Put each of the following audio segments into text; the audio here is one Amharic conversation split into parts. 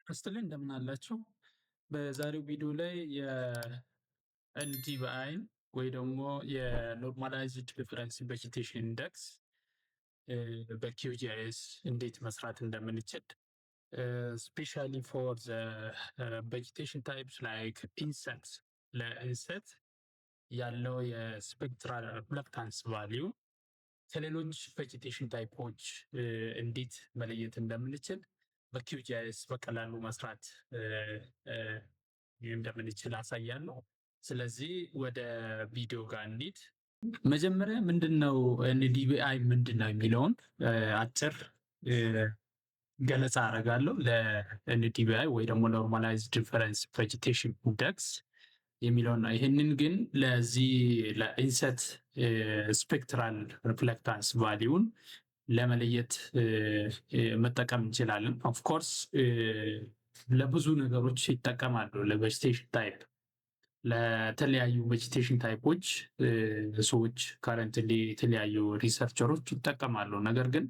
ይስጥልኝ እንደምን አላችሁ? በዛሬው ቪዲዮ ላይ የኤንዲቪአይ ወይ ደግሞ የኖርማላይዝድ ዲፈረንስ ቬጂቴሽን ኢንደክስ በQGIS እንዴት መስራት እንደምንችል ስፔሻሊ ፎር ዘ ቬጂቴሽን ታይፕስ ላይክ ኢንሰክትስ ለኢንሰክት ያለው የስፔክትራል ሪፍሌክታንስ ቫሊዩ ከሌሎች ቬጂቴሽን ታይፖች እንዴት መለየት እንደምንችል በQGIS በቀላሉ መስራት እንደምንችል አሳያለሁ። ስለዚህ ወደ ቪዲዮ ጋር እንሂድ። መጀመሪያ ምንድነው ኤንዲቪአይ ምንድነው የሚለውን አጭር ገለጻ አደርጋለሁ ለኤንዲቪአይ ወይ ደግሞ ኖርማላይዝድ ዲፈረንስ ቬጂቴሽን ኢንደክስ የሚለውን ነው። ይህንን ግን ለዚህ ለኢንሰት ስፔክትራል ሪፍሌክታንስ ቫሊዩን ለመለየት መጠቀም እንችላለን። ኦፍኮርስ ለብዙ ነገሮች ይጠቀማሉ። ለቬጂቴሽን ታይፕ ለተለያዩ ቬጂቴሽን ታይፖች ሰዎች ካረንትሊ የተለያዩ ሪሰርቸሮች ይጠቀማሉ። ነገር ግን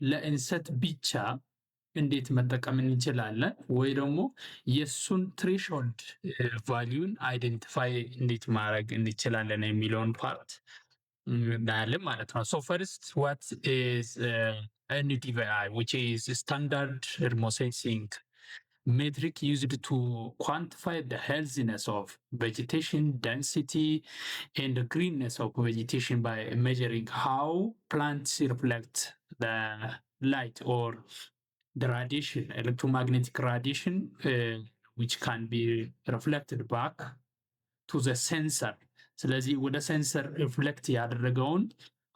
ለኢንሰት ብቻ እንዴት መጠቀም እንችላለን ወይ ደግሞ የሱን ትሬሽሆልድ ቫሊዩን አይደንቲፋይ እንዴት ማድረግ እንችላለን የሚለውን ፓርት እናያለን ማለት ነው። ሶ ፈርስት ዋት ኢዝ NDVI which is standard thermosensing metric used to quantify the healthiness of vegetation density and the greenness of vegetation by measuring how plants reflect the light or the radiation, electromagnetic radiation, which can be reflected back to the sensor. ስለዚህ ወደ ሴንሰር ሪፍሌክት ያደረገውን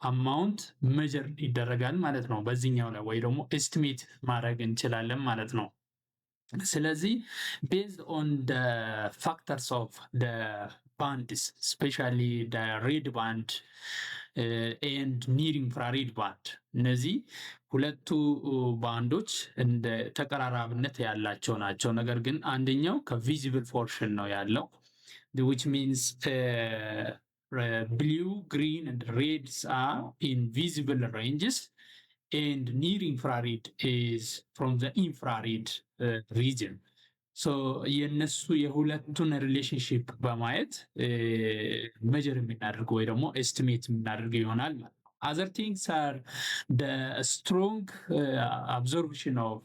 አማውንት ሜጀር ይደረጋል ማለት ነው በዚህኛው ላይ ወይ ደግሞ ኤስቲሜት ማድረግ እንችላለን ማለት ነው። ስለዚህ based on the factors of the bands, especially the red band and near infrared band, እነዚህ ሁለቱ ባንዶች እንደ ተቀራራብነት ያላቸው ናቸው። ነገር ግን አንደኛው ከቪዚብል ፖርሽን ነው ያለው which means blue, green and reds are in visible ranges and near infrared is from the infrared region. So የነሱ የሁለቱን ሪሌሽንሺፕ በማየት ሜጀር የምናደርገው ወይ ደግሞ ኤስቲሜት የምናደርገው ይሆናል ማለት ነው። Other things are the strong absorption of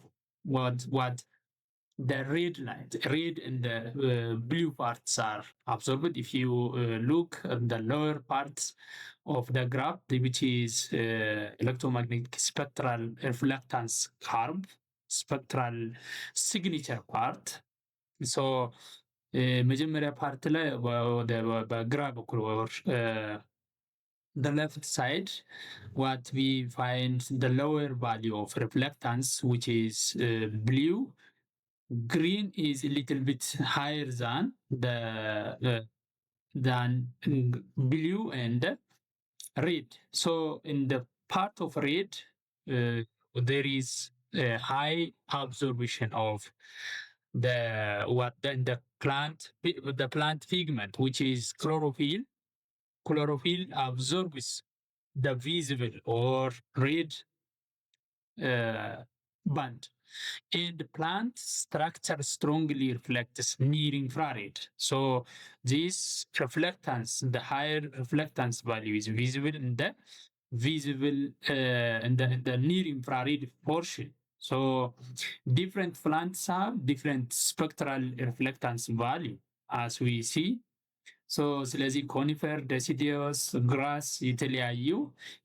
what the red light, red and the blue parts are absorbed. If you look at the lower parts of the graph, which is electromagnetic spectral reflectance curve, spectral signature part. So መጀመሪያ ፓርት ላይ በግራ በኩል the left side, what we find the lower value of reflectance, which is blue. Green is a little bit higher than blue and red. So in the part of red, there is a high absorption of the plant pigment, which is chlorophyll. Chlorophyll absorbs the visible or red band. And plant structure strongly reflects near infrared. So this reflectance, the higher reflectance value is visible in the near infrared portion. So different plants have different spectral reflectance value as we see. So ስለዚህ ኮኒፈር ዴሲዲየስ ግራስ የተለያዩ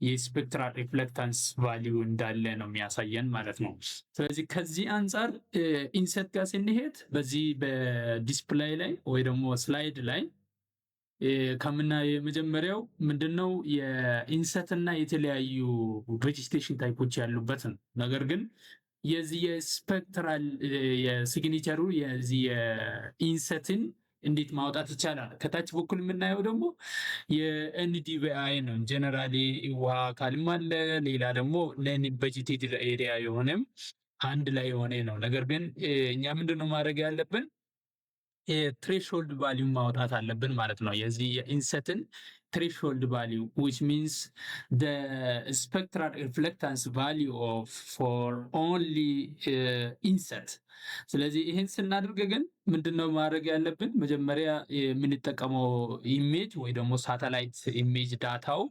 የስፔክትራል ሪፍሌክታንስ ቫሊዩ እንዳለ ነው የሚያሳየን ማለት ነው። ስለዚህ ከዚህ አንጻር ኢንሰት ጋር ስንሄድ በዚህ በዲስፕሌይ ላይ ወይ ደግሞ ስላይድ ላይ ከምናየው የመጀመሪያው ምንድነው የኢንሰት እና የተለያዩ ቬጂቴሽን ታይፖች ያሉበት ነው። ነገር ግን የዚህ የስፔክትራል የሲግኒቸሩ የዚህ የኢንሰትን እንዴት ማውጣት ይቻላል? ከታች በኩል የምናየው ደግሞ የኤንዲቪአይ ነው። ጀነራሊ ውሃ አካልም አለ፣ ሌላ ደግሞ ቬጂቴትድ ኤሪያ የሆነም አንድ ላይ የሆነ ነው። ነገር ግን እኛ ምንድነው ማድረግ ያለብን? የትሬሽሆልድ ቫሊዩ ማውጣት አለብን ማለት ነው። የዚህ የኢንሰትን threshold value, which means the spectral reflectance value of for only inset. ስለዚህ ይህን ስናደርግ ግን ምንድነው ማድረግ ያለብን? መጀመሪያ የምንጠቀመው ኢሜጅ ወይ ደግሞ ሳተላይት ኢሜጅ ዳታው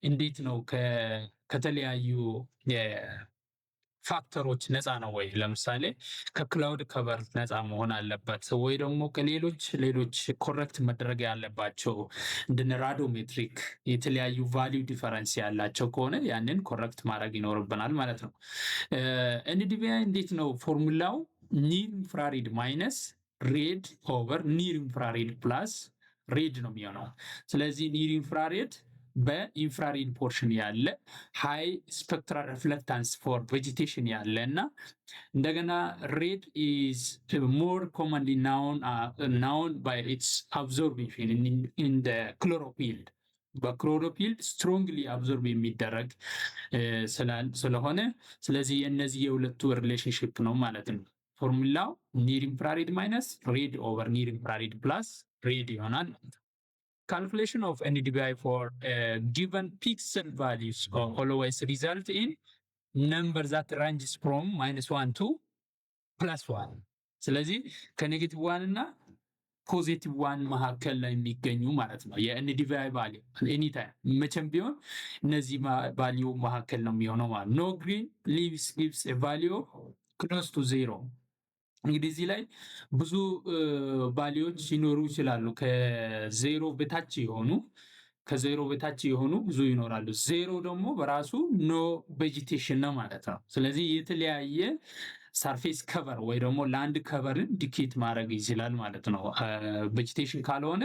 እንዴት ነው ከተለያዩ ፋክተሮች ነፃ ነው ወይ? ለምሳሌ ከክላውድ ከቨር ነፃ መሆን አለበት ወይ ደግሞ ከሌሎች ኮረክት መደረግ ያለባቸው እንደነ ራዶሜትሪክ የተለያዩ ቫሊዩ ዲፈረንስ ያላቸው ከሆነ ያንን ኮረክት ማድረግ ይኖርብናል ማለት ነው። ኤንዲቪአይ እንዴት ነው ፎርሙላው? ኒር ኢንፍራሬድ ማይነስ ሬድ ኦቨር ኒር ኢንፍራሬድ ፕላስ ሬድ ነው የሚሆነው። ስለዚህ ኒር ኢንፍራሬድ በኢንፍራሬድ ፖርሽን ያለ ሃይ ስፔክትራል ሪፍሌክታንስ ፎር ቬጂቴሽን ያለ እና እንደገና ሬድ ኢዝ ሞር ኮመንሊ ናውን ባይ ኢትስ አብዞርቢንግ ኢን ክሎሮፊል በክሎሮፊል ስትሮንግሊ አብዞርብ የሚደረግ ስለሆነ ስለዚህ የእነዚህ የሁለቱ ሪሌሽንሽፕ ነው ማለት ነው። ፎርሙላው ኒር ኢንፍራሬድ ማይነስ ሬድ ኦቨር ኒር ኢንፍራሬድ ፕላስ ሬድ ይሆናል። Calculation of NDVI for given pixel values always result in number that ranges from -1 to +1. ስለዚህ ከኔጌቲቭ 1 እና ፖዚቲቭ 1 መካከል ላይ የሚገኙ ማለት ነው። የኤንዲቪአይ ቫልዩ ኤኒታይም መቼም ቢሆን እነዚህ ቫልዩ መካከል ነው የሚሆነው ማለት ነው። ኖ ግሪን ሊቭስ ኤ ቫልዩ ክሎዝ ቱ ዜሮ። እንግዲህ እዚህ ላይ ብዙ ቫልዩዎች ሊኖሩ ይችላሉ። ከዜሮ በታች የሆኑ ብዙ ይኖራሉ። ዜሮ ደግሞ በራሱ ኖ ቬጂቴሽን ነው ማለት ነው። ስለዚህ የተለያየ ሰርፌስ ከቨር ወይ ደግሞ ላንድ ከቨርን ዲኬት ማድረግ ይችላል ማለት ነው። ቬጂቴሽን ካልሆነ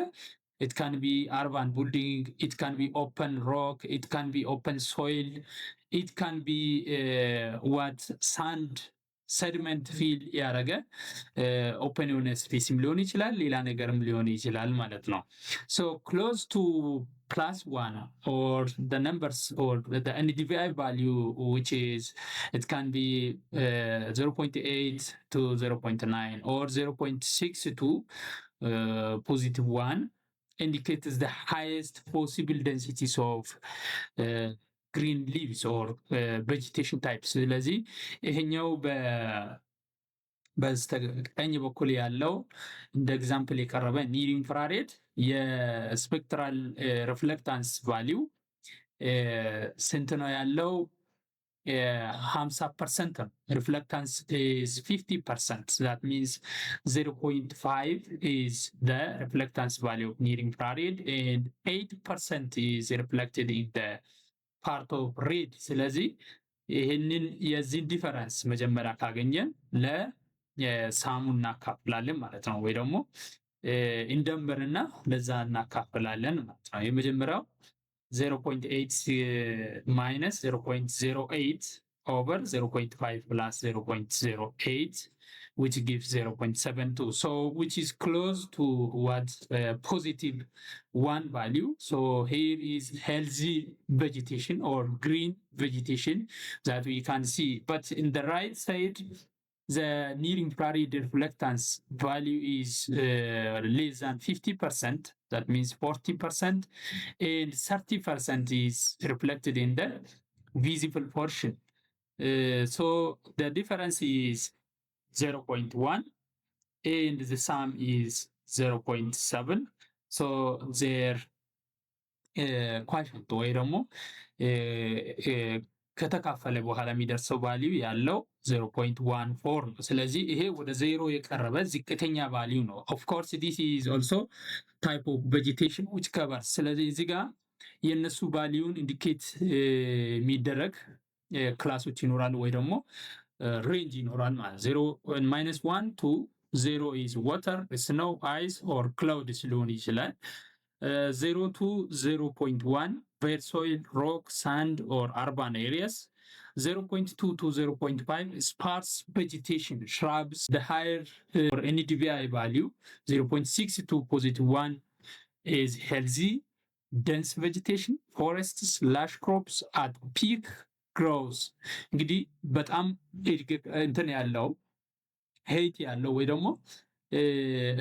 it can be urban building, it can be open rock, it can be open soil, it can be sand ሰድመንት ፊል ያደረገ ኦፕን የሆነ ስፔስም ሊሆን ይችላል፣ ሌላ ነገርም ሊሆን ይችላል ማለት ነው። ሶ ክሎዝ ቱ +1 or the numbers or the NDVI value which is it can be 0.8 to 0.9 or 0.6 to +1 indicates the highest possible densities of green leaves or vegetation types። ስለዚህ ይሄኛው በስተቀኝ በኩል ያለው እንደ ኤግዛምፕል የቀረበ ኒር ኢንፍራሬድ የስፔክትራል ሪፍሌክታንስ ቫሊዩ ስንት ነው ያለው? 50% ነው። ሪፍሌክታንስ is 50%. That means 0.5 is the reflectance value of near infrared and 8% is reflected in the part of red። ስለዚህ ይህንን የዚህ ዲፈረንስ መጀመሪያ ካገኘን ለሳሙ እናካፍላለን ማለት ነው፣ ወይ ደግሞ እንደምርና ለዛ እናካፍላለን ማለት ነው። የመጀመሪያው 0.8 minus 0.08 over 0.5 plus 0.08 which gives 0.72, so which is close to what +1 value. So here is healthy vegetation or green vegetation that we can see, but in the right side the near infrared reflectance value is less than 50%. That means 40% and 30% is reflected in the visible portion. So the difference is 0.1 and the sum is 0.7. So their quotient ወይ ደግሞ ከተካፈለ በኋላ የሚደርሰው ቫልዩ ያለው 0.14 ነው። ስለዚህ ይሄ ወደ ዜሮ የቀረበ ዝቅተኛ ቫልዩ ነው። ኦፍ ኮርስ this is also type of vegetation which covers። ስለዚህ እዚህ ጋር የነሱ ቫልዩን ኢንዲኬት የሚደረግ ክላሶች ይኖራሉ ወይ ደግሞ ሬንጅ ይኖራል ማለት 1 to 0 is water, snow, ice or clouds ሊሆን ይችላል። 0 to 0.1 where soil, rock, sand or urban areas. 0.2 to 0.5 sparse vegetation, shrubs. The higher or NDVI value 0.6 to +1 is healthy dense vegetation, forests, lush crops at peak growth። እንግዲህ በጣም እንትን ያለው ሄይት ያለው ወይ ደግሞ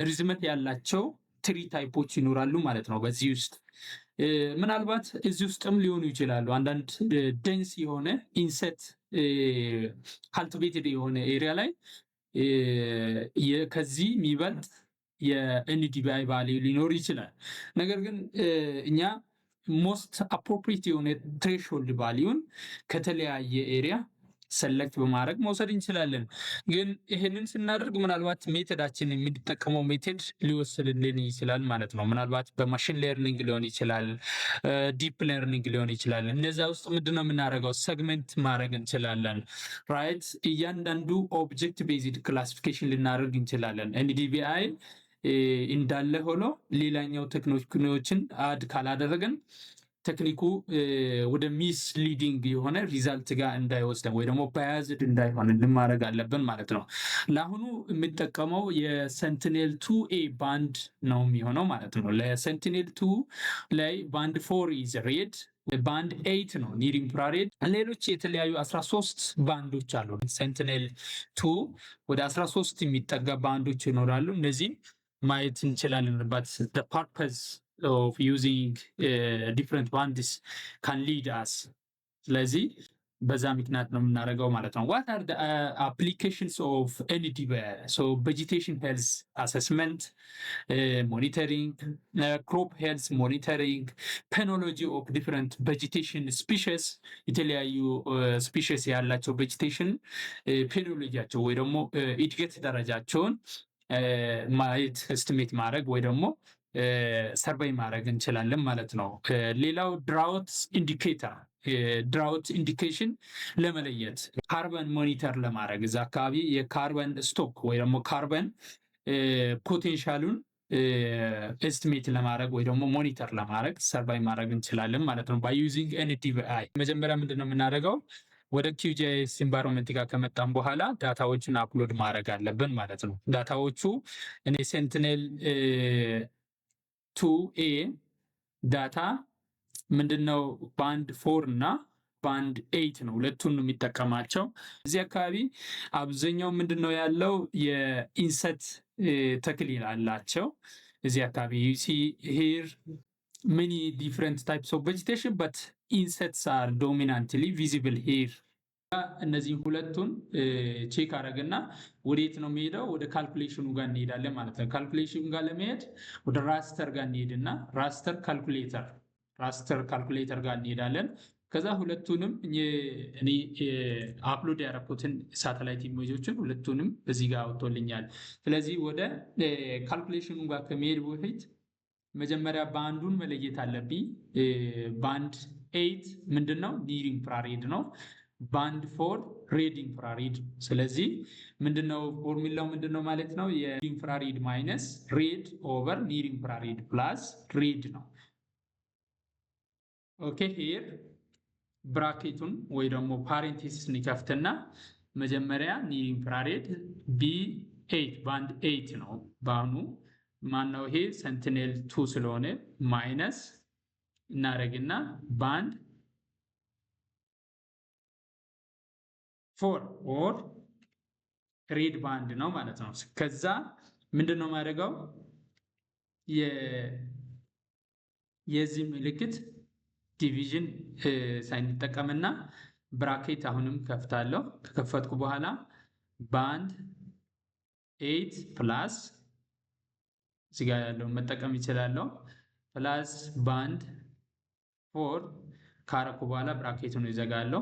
ሪዝመት ያላቸው ትሪ ታይፖች ይኖራሉ ማለት ነው በዚህ ውስጥ። ምናልባት እዚህ ውስጥም ሊሆኑ ይችላሉ አንዳንድ ደንስ የሆነ ኢንሴት ካልቲቬትድ የሆነ ኤሪያ ላይ ከዚህ የሚበልጥ የኤንዲቪአይ ቫልዩ ሊኖር ይችላል። ነገር ግን እኛ ሞስት አፕሮፕሪየት የሆነ ትሬሽሆልድ ቫልዩን ከተለያየ ኤሪያ ሰለክት በማድረግ መውሰድ እንችላለን። ግን ይሄንን ስናደርግ ምናልባት ሜተዳችን የምንጠቀመው ሜተድ ሊወስንልን ይችላል ማለት ነው። ምናልባት በማሽን ሌርኒንግ ሊሆን ይችላል፣ ዲፕ ሌርኒንግ ሊሆን ይችላል። እነዛ ውስጥ ምንድነው የምናደርገው? ሰግመንት ማድረግ እንችላለን። ራይት እያንዳንዱ ኦብጀክት ቤዝድ ክላሲፊኬሽን ልናደርግ እንችላለን። ኤንዲቪአይ እንዳለ ሆኖ ሌላኛው ቴክኖሎጂዎችን አድ ካላደረገን ቴክኒኩ ወደ ሚስሊዲንግ የሆነ ሪዛልት ጋር እንዳይወስደን ወይ ደግሞ ባያዝድ እንዳይሆን ማድረግ አለብን ማለት ነው። ለአሁኑ የምጠቀመው የሰንቲኔል 2A ባንድ ነው የሚሆነው ማለት ነው። ለሰንቲኔል 2 ላይ ባንድ 4 ኢዝ ሬድ፣ ባንድ 8 ነው ኒር ኢንፍራሬድ። ሌሎች የተለያዩ 13 ባንዶች አሉ። ሰንቲኔል 2 ወደ 13 የሚጠጋ ባንዶች ይኖራሉ። እነዚህም ማየት እንችላለን። በት the purpose of using different bands can lead us። ስለዚህ በዛ ምክንያት ነው የምናደርገው ማለት ነው። what are the applications of NDVI? so vegetation health assessment, monitoring, crop health monitoring, penology of different vegetation species። የተለያዩ ስፒሺስ ያላቸው ቬጂቴሽን ፔኖሎጂያቸው ወይ ደግሞ እድገት ደረጃቸውን ማየት ኤስቲሜት ማድረግ ወይ ደግሞ ሰርቬይ ማድረግ እንችላለን ማለት ነው። ሌላው ድራውት ኢንዲኬተር፣ ድራውት ኢንዲኬሽን ለመለየት ካርበን ሞኒተር ለማድረግ እዛ አካባቢ የካርበን ስቶክ ወይ ደግሞ ካርበን ፖቴንሻሉን ኤስቲሜት ለማድረግ ወይ ደግሞ ሞኒተር ለማድረግ ሰርቬይ ማድረግ እንችላለን ማለት ነው ባይ ዩዚንግ ኤንዲቪአይ። መጀመሪያ ምንድነው የምናደርገው? ወደ QGIS ኢንቫይሮንመንት ጋር ከመጣን በኋላ ዳታዎችን አፕሎድ ማድረግ አለብን ማለት ነው። ዳታዎቹ እኔ ሴንቲኔል 2A ዳታ ምንድነው ባንድ 4 እና ባንድ 8 ነው፣ ሁለቱን ነው የሚጠቀማቸው። እዚህ አካባቢ አብዛኛው ምንድነው ያለው የኢንሰት ተክል አላቸው። እዚህ አካባቢ you see here many different types of vegetation but insects are dominantly visible here። እነዚህ ሁለቱን ቼክ አደረግና ወዴት ነው የሚሄደው? ወደ ካልኩሌሽኑ ጋር እንሄዳለን ማለት ነው። ካልኩሌሽኑ ጋር ለመሄድ ወደ ራስተር ጋር እንሄድና ራስተር ካልኩሌተር ጋር እንሄዳለን። ከዛ ሁለቱንም እኔ አፕሎድ ያደረኩትን ሳተላይት ኢሜጆችን ሁለቱንም እዚህ ጋር አውጥቶልኛል። ስለዚህ ወደ ካልኩሌሽኑ ጋር ከመሄድ በፊት መጀመሪያ ባንዱን መለየት አለብኝ። ባንድ 8 ምንድነው? ኒር ኢንፍራሬድ ነው። ባንድ 4 ሬድ ኢንፍራሬድ። ስለዚህ ምንድነው ፎርሙላው ምንድነው ማለት ነው? የኢንፍራሬድ ማይነስ ሬድ ኦቨር ኒር ኢንፍራሬድ ፕላስ ሬድ ነው። ኦኬ ሂር ብራኬቱን ወይ ደግሞ ፓሬንቴሲስን ይከፍትና መጀመሪያ ኒር ኢንፍራሬድ B8 ባንድ 8 ነው ባኑ ማነው ይሄ ሰንቲኔል 2 ስለሆነ ማይነስ እናረግና ባንድ 4 ኦር ሬድ ባንድ ነው ማለት ነው። ከዛ ምንድነው ማድረገው? የዚህ ምልክት ዲቪዥን ሳይንጠቀምና ብራኬት አሁንም ከፍታለሁ። ከከፈትኩ በኋላ ባንድ 8 ፕላስ እዚህ ጋር ያለውን መጠቀም ይችላለሁ ፕላስ ባንድ 4 ካረኩ በኋላ ብራኬቱን ይዘጋለሁ።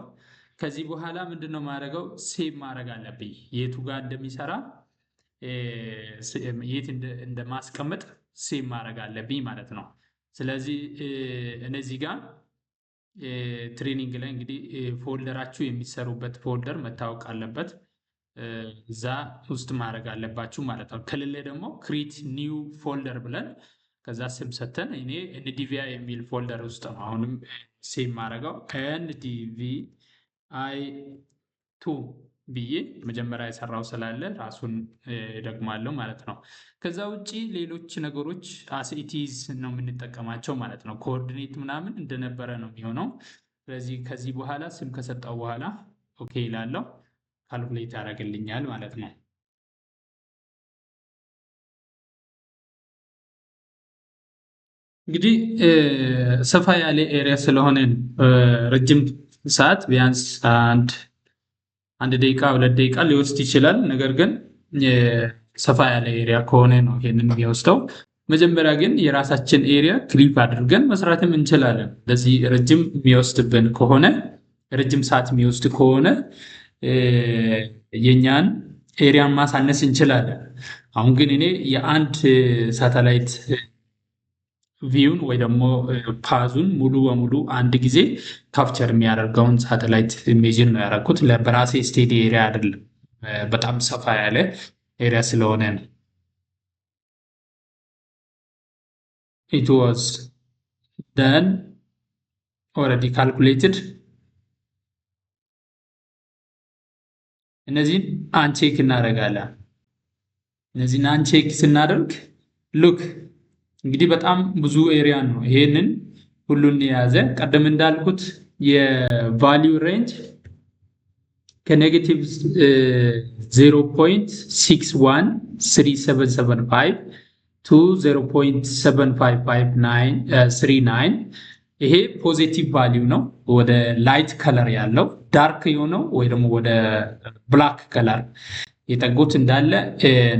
ከዚህ በኋላ ምንድነው ማድረገው? ሴቭ ማድረግ አለብኝ። የቱ ጋር እንደሚሰራ የት እንደማስቀምጥ ሴቭ ማድረግ አለብኝ ማለት ነው። ስለዚህ እነዚህ ጋር ትሬኒንግ ላይ እንግዲህ ፎልደራችሁ የሚሰሩበት ፎልደር መታወቅ አለበት። እዛ ውስጥ ማድረግ አለባችሁ ማለት ነው። ከሌለ ደግሞ ክሪኤት ኒው ፎልደር ብለን ከዛ ስም ሰተን እኔ NDVI የሚል ፎልደር ውስጥ ነው አሁንም ሴቭ ማድረገው NDVI2 ብዬ መጀመሪያ የሰራው ስላለ ራሱን ደግማለሁ ማለት ነው። ከዛ ውጪ ሌሎች ነገሮች አስኢቲዝ ነው የምንጠቀማቸው ማለት ነው። ኮኦርዲኔት ምናምን እንደነበረ ነው የሚሆነው። ስለዚህ ከዚህ በኋላ ስም ከሰጠው በኋላ ኦኬ ይላለው ካልኩሌት ያደርግልኛል ማለት ነው። እንግዲህ ሰፋ ያለ ኤሪያ ስለሆነ ረጅም ሰዓት ቢያንስ አንድ ደቂቃ 2 ደቂቃ ሊወስድ ይችላል። ነገር ግን ሰፋ ያለ ኤሪያ ከሆነ ነው ይሄንን የሚወስደው። መጀመሪያ ግን የራሳችን ኤሪያ ክሊፕ አድርገን መስራትም እንችላለን። ለዚህ ረጅም የሚወስድብን ከሆነ ረጅም ሰዓት የሚወስድ ከሆነ የኛን ኤሪያን ማሳነስ እንችላለን። አሁን ግን እኔ የአንድ ሳተላይት ቪውን ወይ ደግሞ ፓዙን ሙሉ በሙሉ አንድ ጊዜ ካፕቸር የሚያደርገውን ሳተላይት ኢሜጅን ነው ያደረኩት። በራሴ ስቴዲ ኤሪያ አይደለም፣ በጣም ሰፋ ያለ ኤሪያ ስለሆነ ነው። ኢት ዋዝ ደን ኦልሬዲ ካልኩሌትድ። እነዚህን አንቼክ እናደርጋለን። እነዚህን አንቼክ ስናደርግ ሉክ እንግዲህ በጣም ብዙ ኤሪያ ነው ይሄንን ሁሉን የያዘ። ቀደም እንዳልኩት የቫሊዩ ሬንጅ ከኔጌቲቭ 0.613775 ቱ 0.75539 ይሄ ፖዚቲቭ ቫሊዩ ነው። ወደ ላይት ከለር ያለው ዳርክ የሆነው ወይ ደግሞ ወደ ብላክ ከለር የጠጉት እንዳለ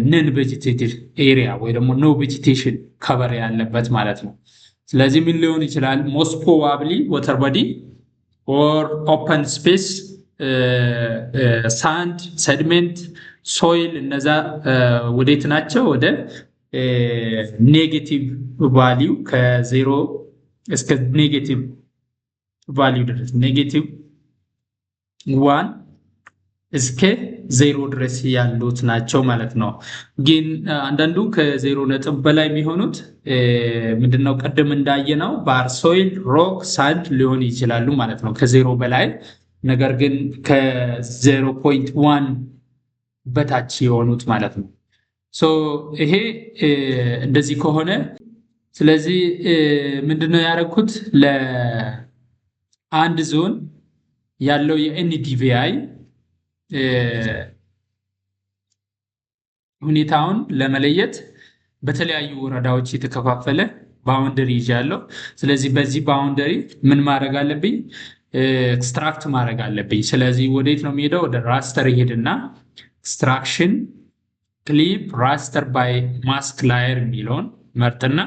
ነን ቬጂቴቲቭ ኤሪያ ወይ ደግሞ ኖ ቬጂቴሽን ከቨር ያለበት ማለት ነው። ስለዚህ ምን ሊሆን ይችላል? ሞስት ፕሮባብሊ ወተር ቦዲ ኦር ኦፐን ስፔስ፣ ሳንድ፣ ሰድሜንት፣ ሶይል እነዛ ወዴት ናቸው? ወደ ኔጌቲቭ ቫሊዩ ከዜሮ እስከ ኔጌቲቭ ቫሊዩ ድረስ ኔጌቲቭ 1 እስከ 0 ድረስ ያሉት ናቸው ማለት ነው። ግን አንዳንዱ ከ0 ነጥብ በላይ የሚሆኑት ምንድነው? ቀደም እንዳየነው ባር፣ ሶይል፣ ሮክ፣ ሳንድ ሊሆን ይችላሉ ማለት ነው ከ0 በላይ። ነገር ግን ከ0.1 በታች የሆኑት ማለት ነው። ሶ ይሄ እንደዚህ ከሆነ ስለዚህ ምንድነው ያደረኩት? ለአንድ ዞን ያለው የኤንዲቪአይ ሁኔታውን ለመለየት በተለያዩ ወረዳዎች የተከፋፈለ ባውንደሪ ይዣለሁ። ስለዚህ በዚህ ባውንደሪ ምን ማድረግ አለብኝ? ኤክስትራክት ማድረግ አለብኝ። ስለዚህ ወዴት ነው የሚሄደው? ወደ ራስተር ይሄድና ኤክስትራክሽን ክሊፕ ራስተር ባይ ማስክ ላየር የሚለውን መርጥና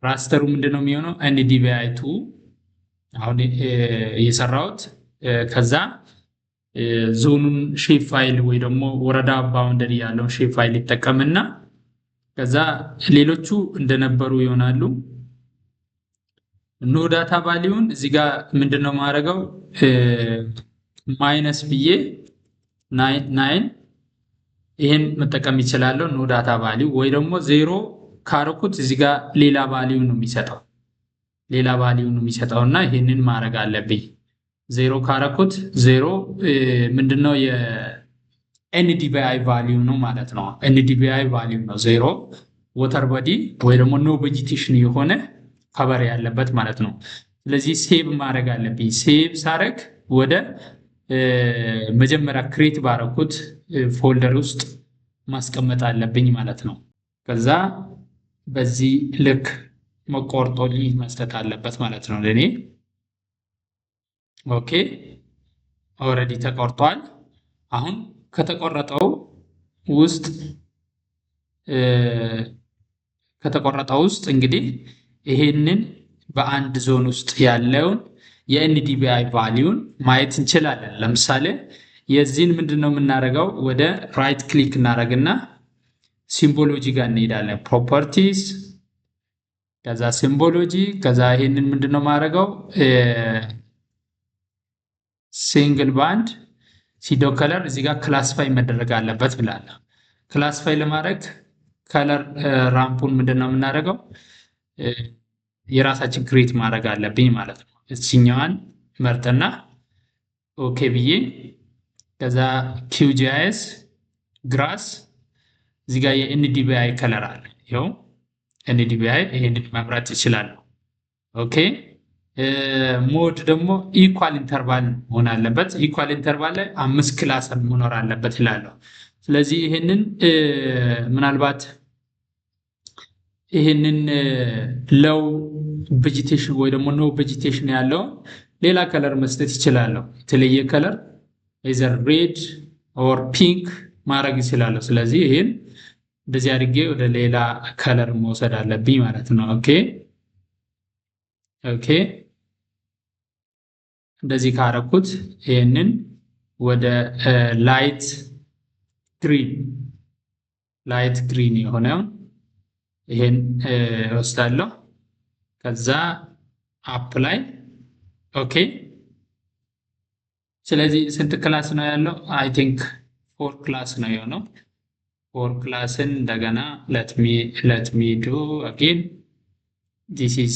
ራስተሩ ምንድነው የሚሆነው? ኤንዲቪአይ 2 አሁን የሰራሁት ከዛ ዞኑን ሼፕ ፋይል ወይ ደግሞ ወረዳ ባውንደሪ ያለውን ሼፕ ፋይል ይጠቀምና ከዛ ሌሎቹ እንደነበሩ ይሆናሉ። ኖ ዳታ ቫሊዩን እዚህ ጋር ምንድነው ማድረገው? ማይነስ ብዬ 9 ይሄን መጠቀም ይችላለሁ። ኖ ዳታ ቫሊዩ ወይ ደግሞ 0 ካረኩት እዚህ ጋር ሌላ ቫሊዩ ነው የሚሰጠውና ይሄንን ማድረግ አለብኝ። 0 ካረኩት 0 ምንድነው? የኤንዲቪአይ ቫሊዩ ነው ማለት ነው። ኤንዲቪአይ ቫሊዩ ነው 0 ወተር ቦዲ ወይ ደግሞ ኖ ቬጂቴሽን የሆነ ከቨር ያለበት ማለት ነው። ስለዚህ ሴቭ ማድረግ አለብኝ። ሴቭ ሳረግ ወደ መጀመሪያ ክሬት ባረኩት ፎልደር ውስጥ ማስቀመጥ አለብኝ ማለት ነው። ከዛ በዚህ ልክ መቆርጦልኝ መስጠት አለበት ማለት ነው ለኔ። ኦኬ ኦልሬዲ ተቆርጧል። አሁን ከተቆረጠው ውስጥ እንግዲህ ይሄንን በአንድ ዞን ውስጥ ያለውን የኤንዲቪአይ ቫሊዩን ማየት እንችላለን። ለምሳሌ የዚህን ምንድነው የምናደርገው? ወደ ራይት ክሊክ እናደርግና ሲምቦሎጂ ጋር እንሄዳለን። ፕሮፐርቲስ፣ ከዛ ሲምቦሎጂ፣ ከዛ ይሄንን ምንድነው ማድረገው? ሲንግል ባንድ ሲዶ ከለር እዚህ ጋር ክላሲፋይ መደረግ አለበት ብላለሁ። ክላሲፋይ ለማድረግ ከለር ራምፑን ምንድነው የምናደርገው? የራሳችን ክሬት ማድረግ አለብኝ ማለት ነው። እዚህኛዋን መርጠና ኦኬ ብዬ ከዛ QGIS ግራስ እዚህ ጋር የኤንዲቪአይ ከለር አለ። ይኸው ኤንዲቪአይ ይሄንን መምረጥ ይችላል። ኦኬ ሞድ ደግሞ ኢኳል ኢንተርቫል መሆን አለበት። ኢኳል ኢንተርቫል ላይ 5 ክላስ መኖር አለበት ይላለሁ። ስለዚህ ይሄንን ምናልባት ይሄንን ለው ቬጂቴሽን ወይ ደግሞ ኖ ቬጂቴሽን ያለውን ሌላ ከለር መስጠት ይችላለሁ። የተለየ ከለር ኢዘር ሬድ ኦር ፒንክ ማድረግ ይችላለሁ። ስለዚህ ይሄን እንደዚህ አድርጌ ወደ ሌላ ከለር መውሰድ አለብኝ ማለት ነው። ኦኬ ኦኬ እንደዚህ ካረኩት ይሄንን ወደ ላይት ግሪን የሆነው ይሄን ወስዳለሁ። ከዛ አፕላይ ኦኬ። ስለዚህ ስንት ክላስ ነው ያለው? አይ ቲንክ 4 ክላስ ነው የሆነው። 4 ክላስን እንደገና let me do again this is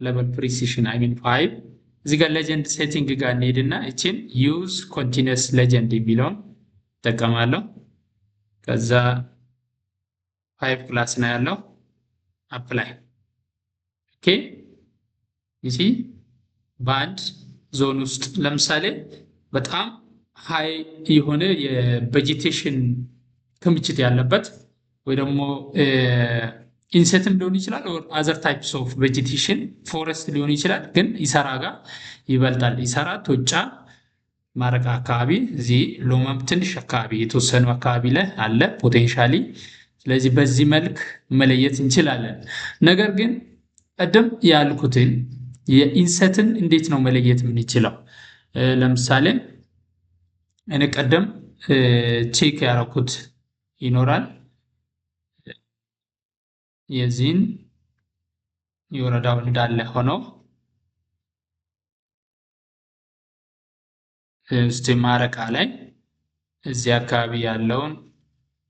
level precision I mean 5 እዚህ ጋር ሌጀንድ ሴቲንግ ጋር እንሄድና እቺን ዩዝ ኮንቲኒየስ ሌጀንድ የሚለውን ተጠቀማለሁ። ከዛ 5 ክላስ ነው ያለው አፕላይ ኦኬ። እሺ በአንድ ዞን ውስጥ ለምሳሌ በጣም ሃይ የሆነ የቬጂቴሽን ክምችት ያለበት ወይ ደግሞ ኢንሴትም ሊሆን ይችላል ኦር አዘር ታይፕስ ኦፍ ቬጂቴሽን ፎረስት ሊሆን ይችላል። ግን ኢሰራ ጋር ይበልጣል። ኢሰራ ቶጫ ማረቃ አካባቢ እዚህ ሎማም ትንሽ አካባቢ የተወሰኑ አካባቢ ላይ አለ ፖቴንሻሊ። ስለዚህ በዚህ መልክ መለየት እንችላለን። ነገር ግን ቀደም ያልኩትን የኢንሴትን እንዴት ነው መለየት የምንችለው? ለምሳሌ እኔ ቀደም ቼክ ያደረኩት ይኖራል። የዚህን የወረዳው እንዳለ ሆኖ እስቲ ማረቃ ላይ እዚህ አካባቢ ያለውን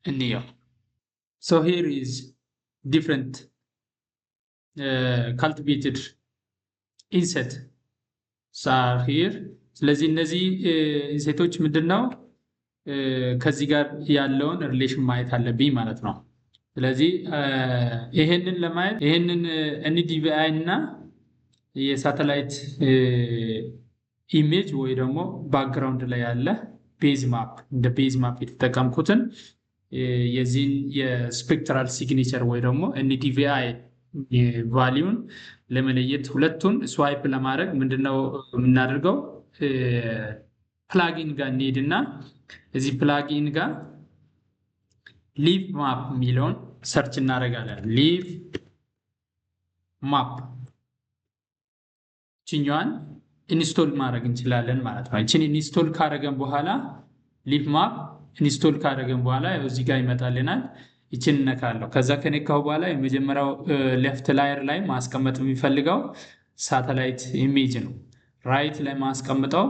እንየው። so here is different cultivated insect are here። ስለዚህ እነዚህ ኢንሴቶች ምንድነው ከዚህ ጋር ያለውን ሪሌሽን ማየት አለብኝ ማለት ነው። ስለዚህ ይሄንን ለማየት ይሄንን NDVI እና የሳተላይት ኢሜጅ ወይ ደግሞ ባክግራውንድ ላይ ያለ ቤዝ ማፕ እንደ ቤዝ ማፕ የተጠቀምኩትን የዚህን የስፔክትራል ሲግኔቸር ወይ ደግሞ NDVI ቫሊዩን ለመለየት ሁለቱን ስዋይፕ ለማድረግ ምንድነው የምናደርገው? ፕላጊን ጋር እንሄድና እዚህ ፕላጊን ጋር ሊቭ ማፕ የሚለውን ሰርች እናደርጋለን። ሊቭ ማፕ ችኛዋን ኢንስቶል ማድረግ እንችላለን ማለት ነው። እቺን ኢንስቶል ካደረገን በኋላ ሊቭ ማፕ ኢንስቶል ካደረገን በኋላ እዚህ ጋር ይመጣልናል። እቺን እነካለሁ። ከዛ ከነካው በኋላ የመጀመሪያው ሌፍት ላየር ላይ ማስቀመጥ የሚፈልገው ሳተላይት ኢሜጅ ነው። ራይት ላይ ማስቀምጠው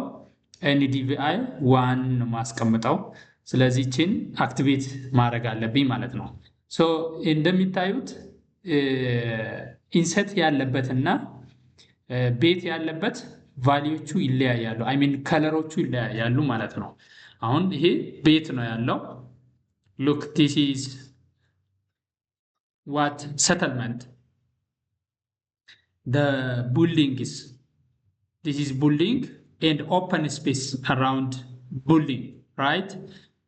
NDVI 1 ነው ማስቀምጠው። ስለዚህ እቺን አክቲቬት ማድረግ አለብኝ ማለት ነው። ሶ እንደሚታዩት ኢንሴት ያለበትና ቤት ያለበት ቫልዩዎቹ ይለያያሉ። አይ ሚን ከለሮቹ ይለያያሉ ማለት ነው። አሁን ይሄ ቤት ነው ያለው። ሉክ ዲስ ኢዝ ዋት ሰተልመንት the buildings this is building and open space around building right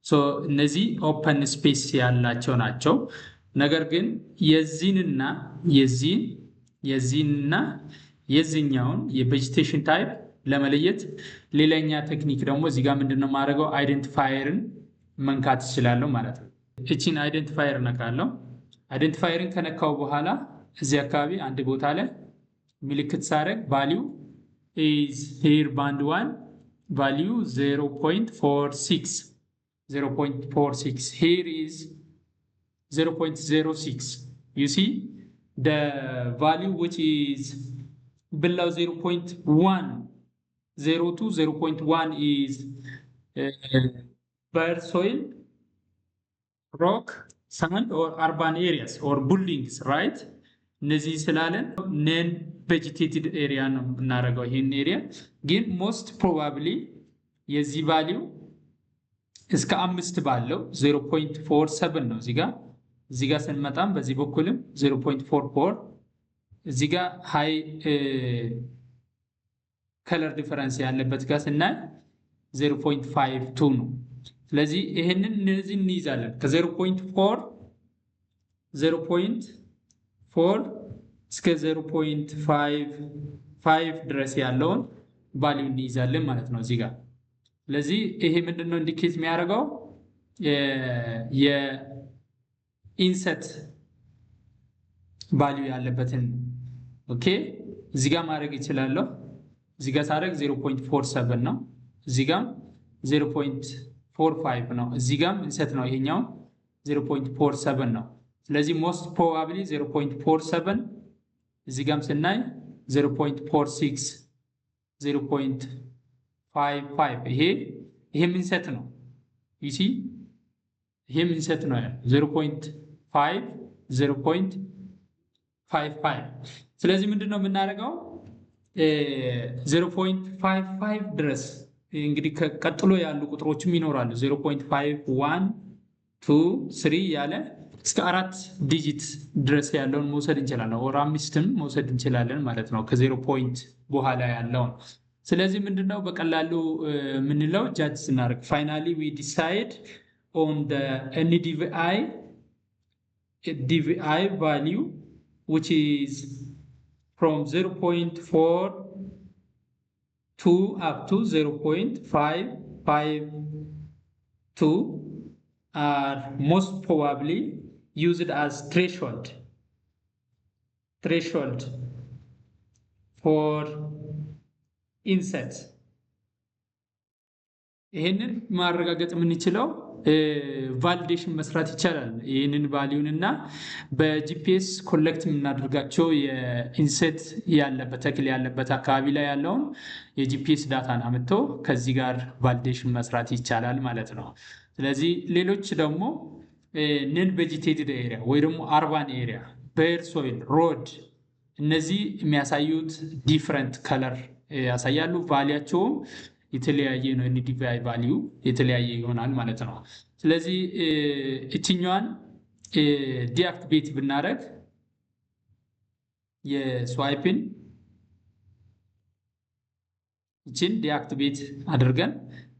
so እነዚህ ኦፐን ስፔስ ያላቸው ናቸው። ነገር ግን የዚህንና የዚህኛውን የቬጂቴሽን ታይፕ ለመለየት ሌላኛ ቴክኒክ ደግሞ እዚህ ጋር ምንድነው ማድረገው? አይደንቲፋየርን መንካት ይችላል ማለት ነው። እቺን አይደንቲፋየር ነካለው። አይደንቲፋየርን ከነካው በኋላ እዚህ አካባቢ አንድ ቦታ ላይ ምልክት ሳረግ ቫልዩ is here band 1 value 0.46 here is 0.06 you see the value which is below 0.1 to 0.1 is bare soil, rock, sand or urban areas or buildings right? እነዚህ ስላለን ነን ቬጂቴትድ ኤሪያ ነው እናደርገው። ይሄን ኤሪያ ግን ሞስት ፕሮባብሊ የዚህ ቫልዩ እስከ 5 ባለው 0.47 ነው። እዚህ ጋር ስንመጣም በዚህ በኩልም 0.44 እዚህ ጋር ሃይ ከለር ዲፈረንስ ያለበት ጋር ስናይ 0.52 ነው። ስለዚህ ይሄንን እነዚህ እንይዛለን ከ0.4 0.5 4 እስከ 0.55 ድረስ ያለውን ቫልዩ እንይዛለን ማለት ነው እዚህ ጋር። ስለዚህ ይሄ ምንድነው ኢንዲኬት የሚያደርገው የኢንሰት ቫልዩ ያለበትን ኦኬ እዚህ ጋር ማድረግ ይችላለሁ። እዚህ ጋር ሳደርግ 0.47 ነው፣ እዚህ ጋር 0.45 ነው፣ እዚህ ጋር ኢንሰት ነው፣ ይሄኛው 0.47 ነው። ስለዚህ ሞስት ፕሮባብሊ 0.47 እዚህ ጋርም ስናይ 0.46 0.55 ይሄም ኢንሰት ነው። ዩሲ ይሄም ኢንሰት ነው 0.5 0.55። ስለዚህ ምንድነው የምናደርገው 0.55 ድረስ እንግዲህ ቀጥሎ ያሉ ቁጥሮችም ይኖራሉ 0.5 1 2 3 ያለ እስከ 4 ዲጂት ድረስ ያለውን መውሰድ እንችላለን፣ ወር 5ም መውሰድ እንችላለን ማለት ነው ከ0 ፖይንት በኋላ ያለውን። ስለዚህ ምንድነው በቀላሉ ምንለው ጃጅ ስናደርግ ፋይናሊ ዊ ዲሳይድ ኦን ዘ DVI value which is from 0.42 up to 0.552 are most probably used as threshold for insets. ይሄንን ማረጋገጥ የምንችለው ቫሊዴሽን መስራት ይቻላል። ይህንን ቫልዩንና በጂፒኤስ ኮሌክት የምናደርጋቸው የኢንሴት ያለበት ተክል ያለበት አካባቢ ላይ ያለውን የጂፒኤስ ዳታን አምጥቶ ከዚህ ጋር ቫሊዴሽን መስራት ይቻላል ማለት ነው። ስለዚህ ሌሎች ደግሞ ነን ቬጂቴትድ ኤሪያ ወይ ደግሞ አርባን ኤሪያ ቤር ሶይል ሮድ እነዚህ የሚያሳዩት ዲፍረንት ከለር ያሳያሉ። ቫሊያቸውም የተለያየ ነው። NDVI ቫልዩ የተለያየ ይሆናል ማለት ነው። ስለዚህ እችኛዋን ዲአክቲቬት ብናደርግ የስዋይፕን እችን ዲአክቲቬት አድርገን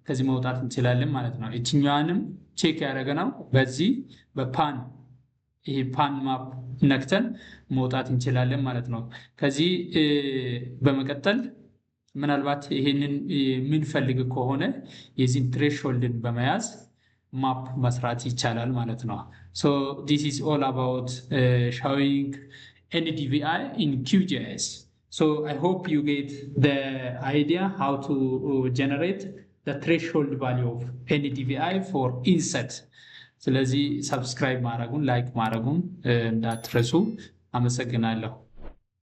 ከዚህ መውጣት እንችላለን ማለት ነው። እችኛዋንም ቼክ ያደረገነው በዚህ በፓን ይሄ ፓን ማፕ ነክተን መውጣት እንችላለን ማለት ነው። ከዚህ በመቀጠል ምናልባት ይሄንን የምንፈልግ ከሆነ የዚህን ትሬሽሆልድን በመያዝ ማፕ መስራት ይቻላል ማለት ነው። So this is all about showing NDVI in QGIS. So I hope you get the idea how to generate the threshold value of NDVI for inset. ስለዚህ ሰብስክራይብ ማድረጉን ላይክ ማድረጉን እንዳትረሱ። አመሰግናለሁ።